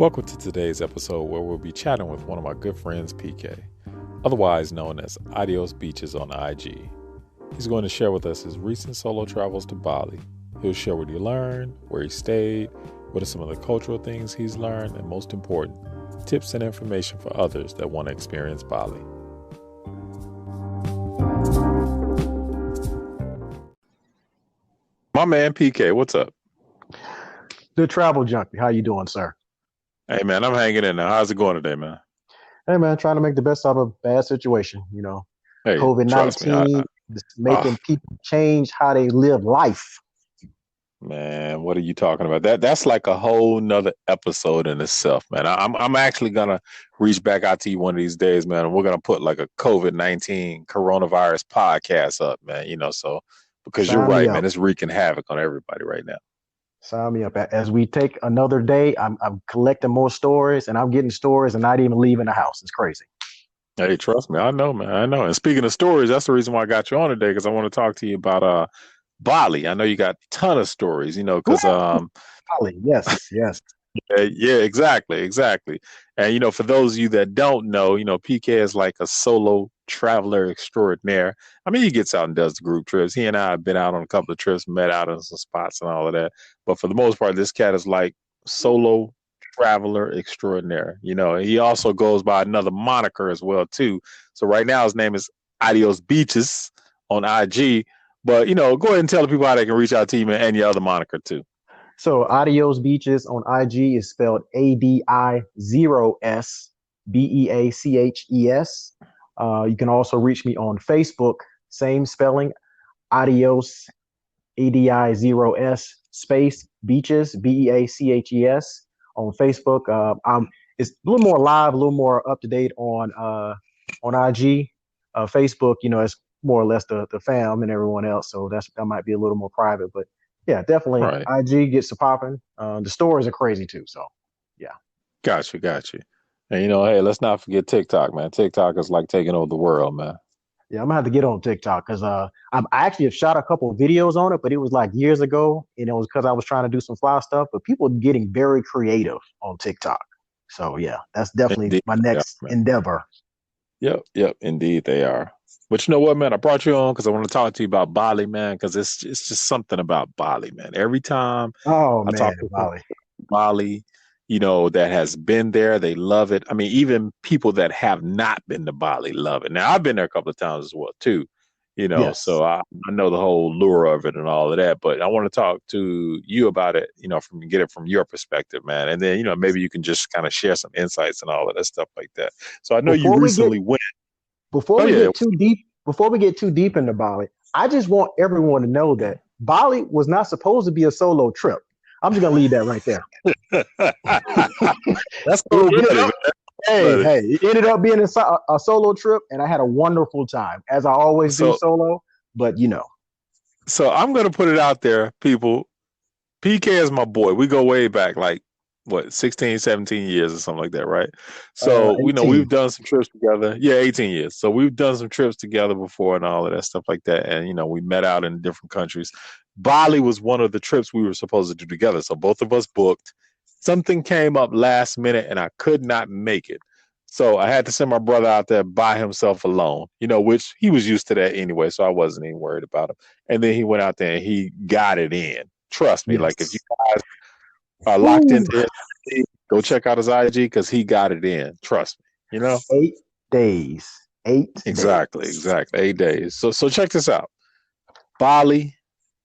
Welcome to today's episode where we'll be chatting with one of my good friends, PK, otherwise known as Adi0sBeaches on IG. He's going to share with us his recent solo travels to Bali. He'll share what he learned, where he stayed, what are some of the cultural things he's learned, and most important, tips and information for others that want to experience Bali. My man PK, what's up? Good travel junkie. How you doing, sir? Hey man, I'm hanging in there. How's it going today, man? Hey man, trying to make the best out of a bad situation. Hey, trust me. COVID-19 is making people change how they live life. Man, what are you talking about? That's like a whole nother episode in itself, man. I'm actually gonna reach back out to you one of these days, man. And we're gonna put like a COVID-19 coronavirus podcast up, man. So because you're right, man, it's wreaking havoc on everybody right now. Sign me up. As we take another day, I'm collecting more stories, and I'm getting stories and not even leaving the house. It's crazy. Hey, trust me, I know, man. I know. And speaking of stories, that's the reason why I got you on today, because I want to talk to you about Bali. I know you got a ton of stories, because Bali, yes. Yeah, exactly. And for those of you that don't know, PK is like a solo traveler extraordinaire. I mean, he gets out and does the group trips. He and I have been out on a couple of trips, met out in some spots and all of that. But for the most part, this cat is like solo traveler extraordinaire. He also goes by another moniker as well too. So right now his name is Adi0sBeaches on IG. But go ahead and tell the people how they can reach out to you and your other moniker too. So Adi0sBeaches on IG is spelled Adi0sBeaches. You can also reach me on Facebook, same spelling, Adios, Adi0s space beaches, Beaches on Facebook. It's a little more live, a little more up to date on IG. Facebook, it's more or less the fam and everyone else, so that might be a little more private, but yeah, definitely. Right. IG gets to popping. The stories are crazy too. So, yeah. Got you. And hey, let's not forget TikTok, man. TikTok is like taking over the world, man. Yeah, I'm gonna have to get on TikTok because I actually have shot a couple of videos on it, but it was like years ago, and it was because I was trying to do some fly stuff. But people are getting very creative on TikTok. So yeah, that's definitely my next endeavor. Yep, indeed they are. But you know what, man? I brought you on because I want to talk to you about Bali, man, because it's just something about Bali, man. Every time I talk to Bali, that has been there, they love it. I mean, even people that have not been to Bali love it. Now, I've been there a couple of times as well, too, yes. So I know the whole lure of it and all of that. But I want to talk to you about it, get it from your perspective, man. And then, maybe you can just kind of share some insights and all of that stuff like that. So I know you recently went. Before we get too deep into Bali, I just want everyone to know that Bali was not supposed to be a solo trip. I'm just gonna leave that right there. That's cool. Hey, it ended up being a solo trip, and I had a wonderful time, as I always do solo. But So I'm gonna put it out there, people. PK is my boy. We go way back, like 16, 17 years or something like that, right? So we've done some trips together. Yeah, 18 years. So we've done some trips together before and all of that stuff like that. And we met out in different countries. Bali was one of the trips we were supposed to do together. So both of us booked. Something came up last minute and I could not make it. So I had to send my brother out there by himself alone, which he was used to that anyway. So I wasn't even worried about him. And then he went out there and he got it in. Trust me, like if you guys are locked into it, go check out his IG because he got it in. Trust me, 8 days. 8 exactly. 8 days. So check this out. Bali,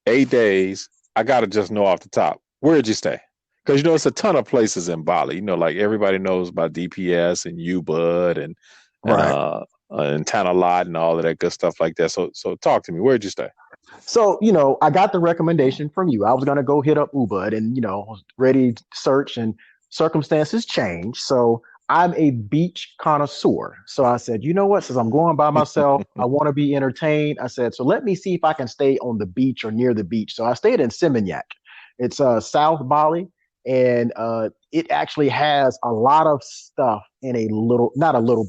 8 days. I gotta just know off the top. Where'd you stay? Because it's a ton of places in Bali. Like everybody knows about DPS and U-Bud and Tanalot and all of that good stuff like that. So talk to me. Where'd you stay? So, I got the recommendation from you. I was going to go hit up U-Bud and, was ready to search, and circumstances changed. So I'm a beach connoisseur. So I said, you know what, since I'm going by myself, I want to be entertained. I said, so let me see if I can stay on the beach or near the beach. So I stayed in Seminyak. It's South Bali. And it actually has a lot of stuff in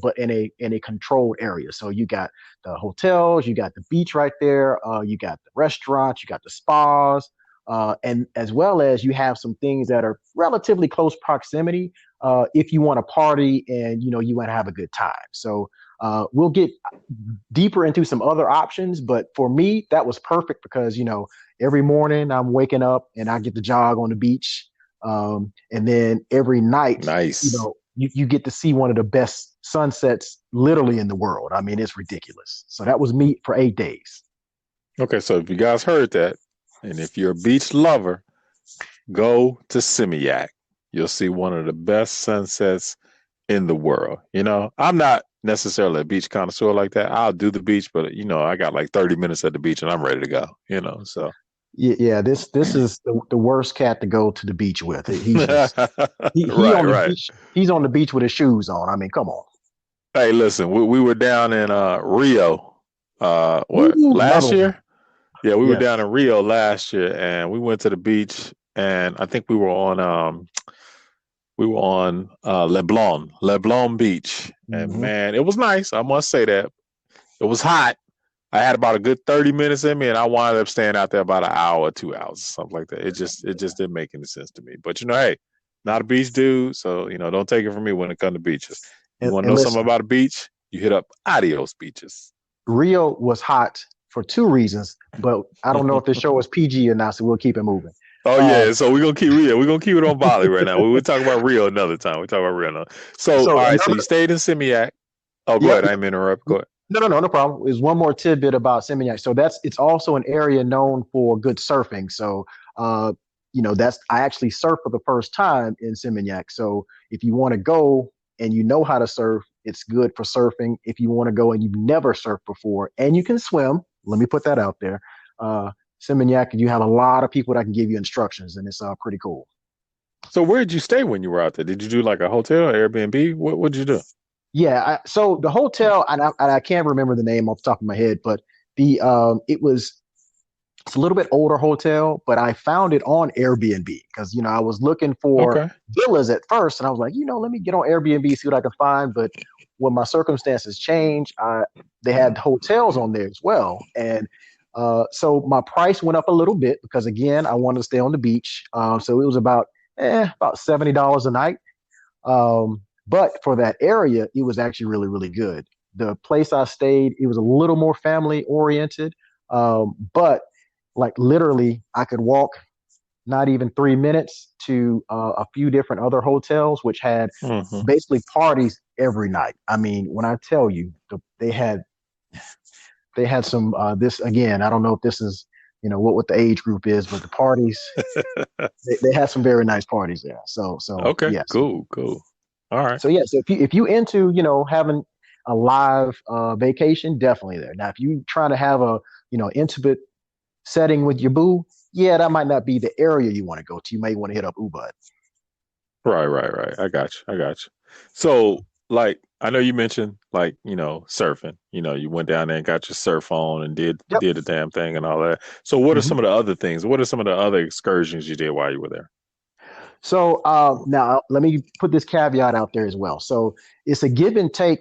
but in a controlled area. So you got the hotels, you got the beach right there, you got the restaurants, you got the spas, and as well as you have some things that are relatively close proximity if you want to party and you want to have a good time. So we'll get deeper into some other options, but for me, that was perfect because every morning I'm waking up and I get to jog on the beach, and then every night, Nice. you get to see one of the best sunsets literally in the world. I mean, it's ridiculous. So that was me for 8 days. Okay, so if you guys heard that, and if you're a beach lover, go to Simiyak. You'll see one of the best sunsets in the world. I'm not necessarily a beach connoisseur like that. I'll do the beach, but I got like 30 minutes at the beach and I'm ready to go. So Yeah, this is the worst cat to go to the beach with. He's just he right, on the right. beach. He's on the beach with his shoes on. I mean, come on. Hey, listen, we were down in Rio. What Ooh, last another one. year? Yeah, we were Yes. down in Rio last year, and we went to the beach, and I think we were on Leblon Beach, and Hmm. man, it was nice. I must say that it was hot. I had about a good 30 minutes in me, and I wound up staying out there about an hour, 2 hours, something like that. It just didn't make any sense to me. But hey, not a beach dude, so don't take it from me when it comes to beaches. You want to And know something listen, about a beach? You hit up Adios Beaches. Rio was hot for two reasons, but I don't know if the show is PG or not, so we'll keep it moving. Oh Uh, yeah, so we're gonna keep Rio. We're gonna keep it on Bali right now. We'll talk about Rio another time. We talk about Rio now. So so all right, so you another, stayed in Simiak. Oh, go yep, ahead. I'm interrupt. Go ahead. no, no problem. There's one more tidbit about Seminyak. So it's also an area known for good surfing. So uh, that's I actually surfed for the first time in Seminyak. So if you want to go and you know how to surf, it's good for surfing. If you want to go and you've never surfed before and you can swim, let me put that out there. Seminyak, you have a lot of people that can give you instructions, and it's pretty cool. So where did you stay when you were out there? Did you do like a hotel, Airbnb? What did you do? Yeah, so the hotel, and I can't remember the name off the top of my head, but it's a little bit older hotel, but I found it on Airbnb because I was looking for Okay. villas at first, and I was like, let me get on Airbnb, see what I can find. But when my circumstances changed, they had hotels on there as well, and so my price went up a little bit because again, I wanted to stay on the beach. So it was about $70 a night. But for that area, it was actually really, really good. The place I stayed, it was a little more family oriented, but like literally, I could walk not even 3 minutes to a few different other hotels, which had Hmm. basically parties every night. I mean, when I tell you, they had some this again. I don't know if this is what the age group is, but the parties they had some very nice parties there. So Okay. yes. Cool. Cool. All right. So yeah, so if you into having a live vacation, definitely there. Now, if you trying to have a intimate setting with your boo, yeah, that might not be the area you want to go to. You may want to hit up Ubud. Right. Right. Right. I got you. I got you. So like I know you mentioned like surfing. You went down there and got your surf on and did Yep. did the damn thing and all that. So what are Hmm. some of the other things? What are some of the other excursions you did while you were there? So now let me put this caveat out there as well. So it's a give and take,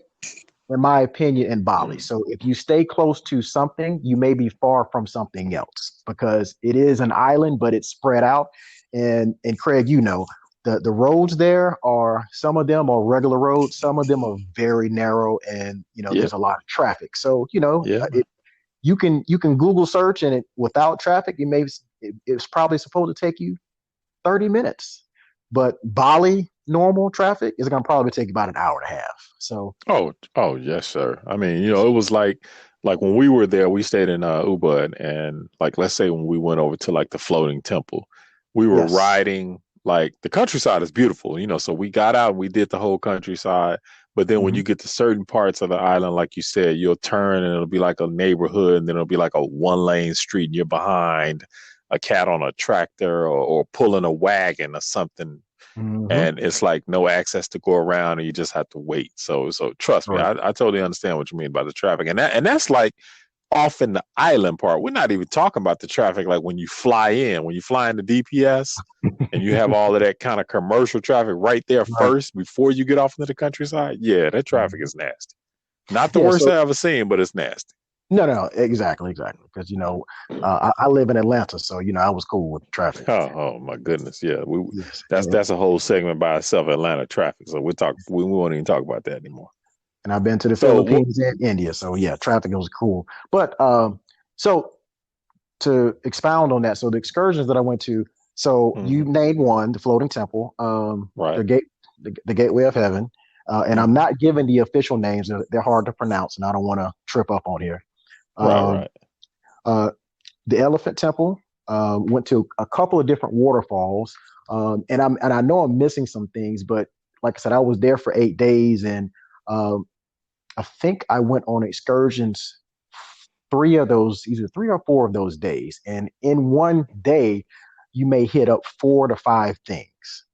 in my opinion, in Bali. So if you stay close to something, you may be far from something else because it is an island, but it's spread out. And Craig, the roads there are some of them are regular roads, some of them are very narrow, and Yeah. there's a lot of traffic. So Yeah. you can Google search and it without traffic, it's probably supposed to take you 30 minutes. But Bali normal traffic is going to probably take about an hour and a half. So, Oh, yes, sir. I mean, it was like when we were there, we stayed in Ubud, and like let's say when we went over to like the floating temple, we were yes. riding like the countryside is beautiful, so we got out and we did the whole countryside. But then when Hmm. you get to certain parts of the island, like you said, you'll turn and it'll be like a neighborhood, and then it'll be like a one lane street, and you're behind a cat on a tractor or pulling a wagon or something, Hmm. and it's like no access to go around and you just have to wait. So trust me, Right. I totally understand what you mean by the traffic. And that's like off in the island part. We're not even talking about the traffic like when you fly into DPS and you have all of that kind of commercial traffic right there Right. first before you get off into the countryside. Yeah, that traffic Mhm. is nasty. Not the Yeah. worst So I ever seen, but it's nasty. No, exactly. Because I live in Atlanta, so I was cool with traffic. Oh my goodness, yeah. We Yes, that's a whole segment by itself, Atlanta traffic. So we won't even talk about that anymore. and I've been to the So what? Philippines and India, so yeah, traffic was cool. But so to expound on that, so the excursions that I went to, so you Hmm. named one, the floating temple, Right. the gateway of heaven, and I'm Hmm. not giving the official names; they're hard to pronounce, and I don't want to trip up on here. Right. Um, Right. uh, the Elephant Temple. Went to a couple of different waterfalls, and I know I'm missing some things, but like I said, I was there for 8 days, and um, I think I went on excursions three of those, either 3 or 4 of those days, and in one day, you may hit up 4 to 5 things.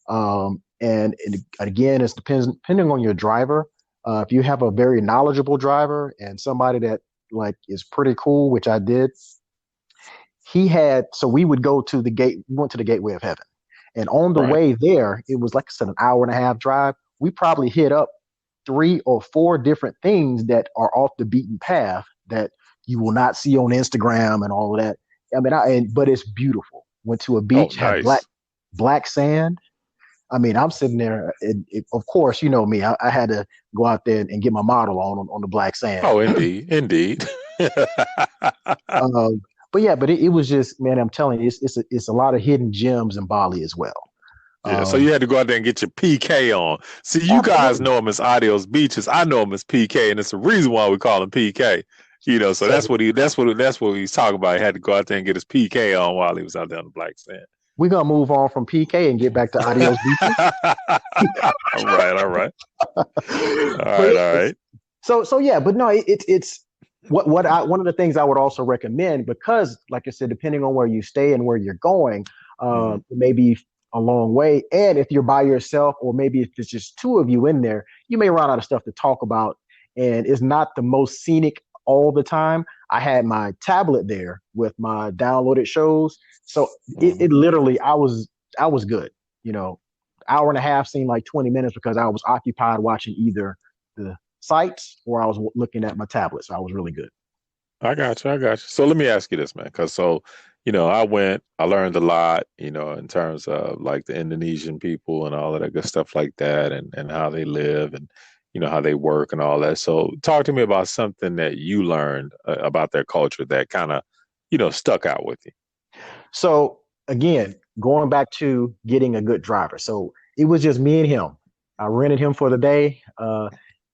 And again, it's depending on your driver. If you have a very knowledgeable driver and somebody that like is pretty cool, which I did, so we would go to the gate, we went to the gateway of heaven. And on the Right. way there, it was like I said, an hour and a half drive. We probably hit up 3 or 4 different things that are off the beaten path that you will not see on Instagram and all of that. I mean, but it's beautiful. Went to a Oh, beach, had nice. black sand. I mean, I'm sitting there, and of course, you know me. I had to go out there and get my model on the black sand. Oh, indeed, indeed. Um, but yeah, it was just, man, I'm telling you, it's a lot of hidden gems in Bali as well. Yeah, so Um, you had to go out there and get your PK on. See, you guys Absolutely. know him as Adi0sBeaches. I know him as PK, and it's the reason why we call him PK. So So that's what he's talking about. He had to go out there and get his PK on while he was out there on the black sand. we're gonna move on from PK and get back to Adios Beaches. All right, all right, all But right, all right. so yeah, but no, it's what I one of the things I would also recommend, because like I said, depending on where you stay and where you're going, Mm-hmm. it may be a long way. And if you're by yourself, or maybe if it's just two of you in there, you may run out of stuff to talk about, and it's not the most scenic all the time. I had my tablet there with my downloaded shows, so Mm-hmm. it literally, I was good. You know, hour and a half seemed like 20 minutes because I was occupied watching either the sites or I was looking at my tablet. So I was really good. I got you. I got you. So let me ask you this, man, because I went, I learned a lot, in terms of like the Indonesian people and all of that good stuff like that, and how they live and how they work and all that. So talk to me about something that you learned about their culture that kind of, stuck out with you. So again, going back to getting a good driver. So it was just me and him. I rented him for the day.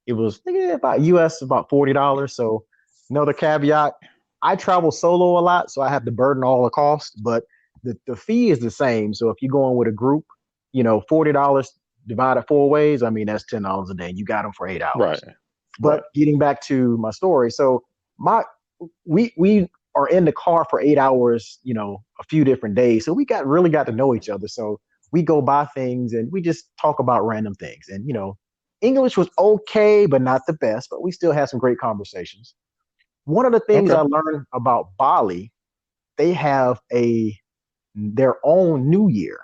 It was about US about $40. So another caveat, I travel solo a lot, so I have to burden all the costs, but the fee is the same. So if you're going with a group, $40 divided 4 ways, I mean that's $10 a day. You got them for 8 hours. Right. But Right. getting back to my story, so my we are in the car for 8 hours, a few different days. So we really got to know each other. So we go by things and we just talk about random things. And English was okay, but not the best, but we still had some great conversations. One of the things Okay. I learned about Bali, they have their own New Year,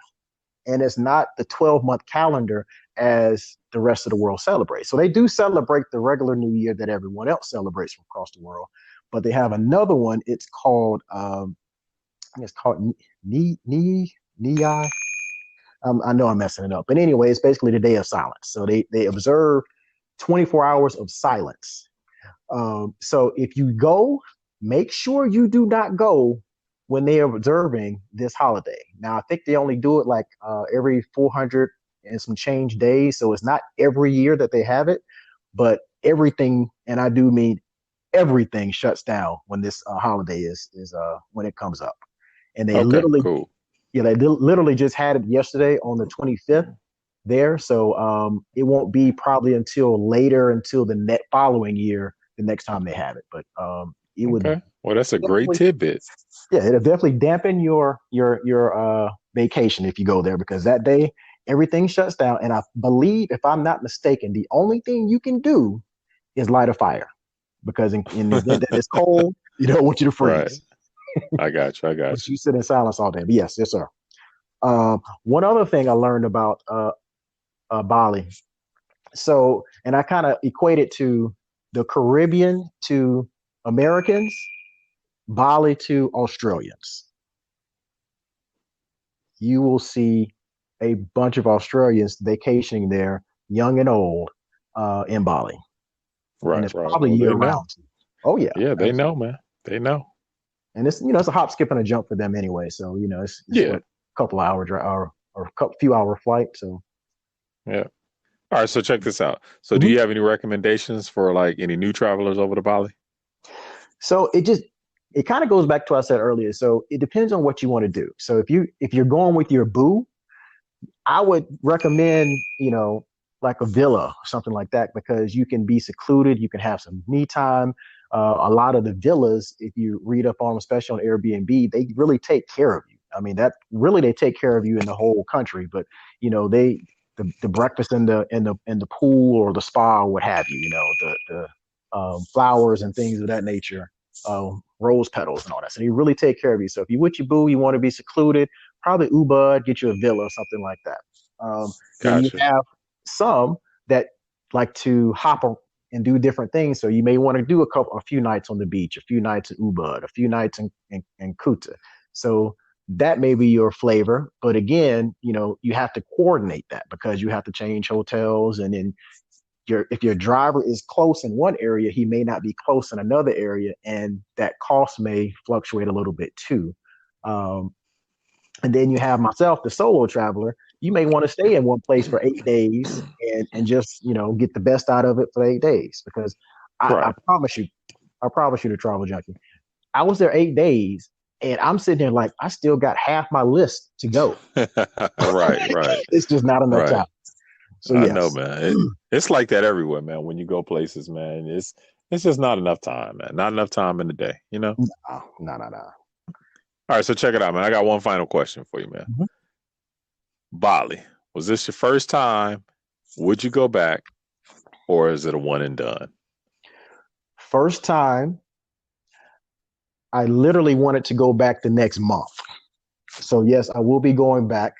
and it's not the 12-month calendar as the rest of the world celebrates. So they do celebrate the regular New Year that everyone else celebrates from across the world, but they have another one. It's called Ni. I know I'm messing it up, but anyway, it's basically the day of silence. So they observe 24 hours of silence. So if you go, make sure you do not go when they are observing this holiday. Now, I think they only do it like every 400 and some change days. So it's not every year that they have it, but everything, and I do mean everything, shuts down when this holiday is when it comes up. And they Okay. literally, Cool. yeah, they literally just had it yesterday on the 25th there. So it won't be probably until the net following year, the next time they have it. But it would Okay. Well, that's a great definitely, tidbit. yeah, it'll definitely dampen your vacation if you go there, because that day everything shuts down. And I believe, if I'm not mistaken, the only thing you can do is light a fire, because in the event that it's cold, you don't want you to Right. freeze. I got you. I But got you. you sit in silence all day. But yes, sir. One other thing I learned about Bali. So, and I kind of equate it to the Caribbean to Americans, Bali to Australians. You will see a bunch of Australians vacationing there, young and old, in Bali, and Right, it's right. probably Well, year they know. round. Oh yeah, Yeah, they know, absolutely. man. They know. And it's a hop, skip, and a jump for them anyway. So it's Yeah, what couple hour drive or a few hour flight. So yeah. All right, so check this out. So, do mhm. you have any recommendations for like any new travelers over to Bali? So it kind of goes back to what I said earlier. So it depends on what you want to do. So if you're going with your boo, I would recommend, like a villa or something like that, because you can be secluded, you can have some me time. A lot of the villas, if you read up on them, especially on Airbnb, they really take care of you. I mean, that really they take care of you in the whole country, but they the breakfast in the pool or the spa or what have you, the flowers and things of that nature, rose petals and all that. So they really take care of you. So if you with your boo, you want to be secluded, probably Ubud, get you a villa or something like that. Then you Gotcha. have some that like to and do different things. So you may want to do a few nights on the beach, a few nights in Ubud, a few nights in Kuta. So that may be your flavor. But again, you have to coordinate that because you have to change hotels, and then if your driver is close in one area, he may not be close in another area, and that cost may fluctuate a little bit too. Um, and then you have myself, the solo traveler. You may want to stay in one place for 8 days and just get the best out of it for 8 days, because I Right. promise you, the travel junkie. I was there 8 days, and I'm sitting there like I still got half my list to go. Right, right, It's just not enough right. time. So I know, yes. man. It's like that everywhere, man. When you go places, man, it's just not enough time, man. Not enough time in the day, you know? No, no, no, no. All right, so check it out, man. I got one final question for you, man. Mhm. Bali, was this your first time? Would you go back, or is it a one and done? First time, I literally wanted to go back the next month. So yes, I will be going back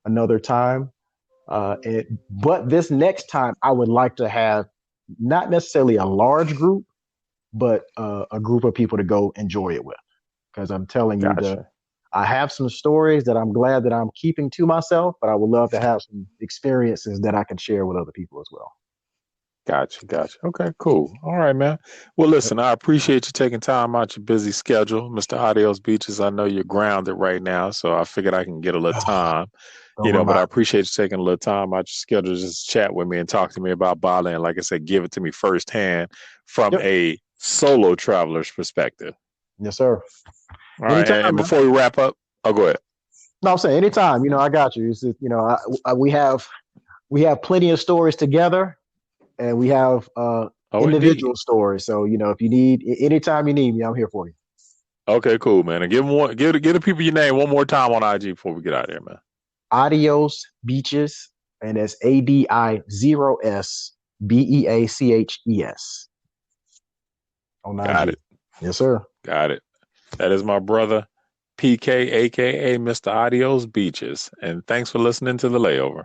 another time. But this next time, I would like to have not necessarily a large group, but a group of people to go enjoy it with. Because I'm telling you, Gotcha. I have some stories that I'm glad that I'm keeping to myself, but I would love to have some experiences that I can share with other people as well. Gotcha, gotcha. Okay, cool. All right, man. Well, Yep. listen, I appreciate you taking time out your busy schedule, Mr. Adios Beaches. I know you're grounded right now, so I figured I can get a little time, Don't but I remind me. appreciate you taking a little time out your schedule just to chat with me and talk to me about Bali. And like I said, give it to me firsthand from Yep. a solo traveler's perspective. Yes, sir. All right, Anytime, and man. before we wrap up, oh, go ahead. No, I'm saying anytime. I got you. It's just, we have plenty of stories together, and we have Oh, indeed. individual stories. So if you need anytime you need me, I'm here for you. Okay, cool, man. And give them one, give the people your name one more time on IG before we get out of here, man. Adios Beaches, and it's ADI0SBeaches on Got IG. it. Yes, sir. Got it. That is my brother, PK, aka Mr. Adios Beaches. And thanks for listening to the layover.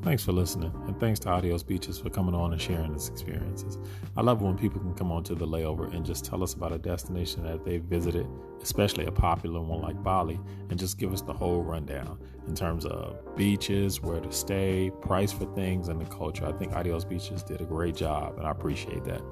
Thanks for listening, and thanks to Adios Beaches for coming on and sharing his experiences. I love when people can come on to the layover and just tell us about a destination that they visited, especially a popular one like Bali, and just give us the whole rundown in terms of beaches, where to stay, price for things, and the culture. I think Adios Beaches did a great job, and I appreciate that.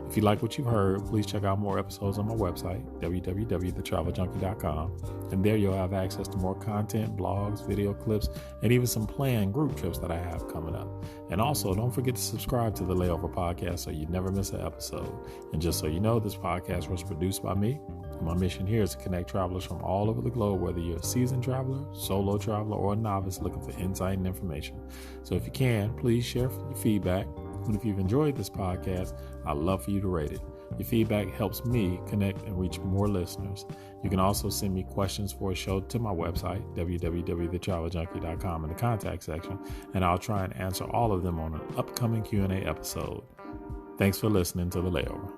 If you like what you've heard, please check out more episodes on my website, www.thetraveljunkie.com. And there you'll have access to more content, blogs, video clips, and even some planned group trips that I have coming up. And also, don't forget to subscribe to the Layover podcast so you never miss an episode. And just so you know, this podcast was produced by me. My mission here is to connect travelers from all over the globe, whether you're a seasoned traveler, solo traveler, or a novice looking for insight and information. So if you can, please share your feedback. And if you've enjoyed this podcast, I'd love for you to rate it. Your feedback helps me connect and reach more listeners. You can also send me questions for a show to my website, www.thetraveljunkie.com, in the contact section, and I'll try and answer all of them on an upcoming Q&A episode. Thanks for listening to The Layover.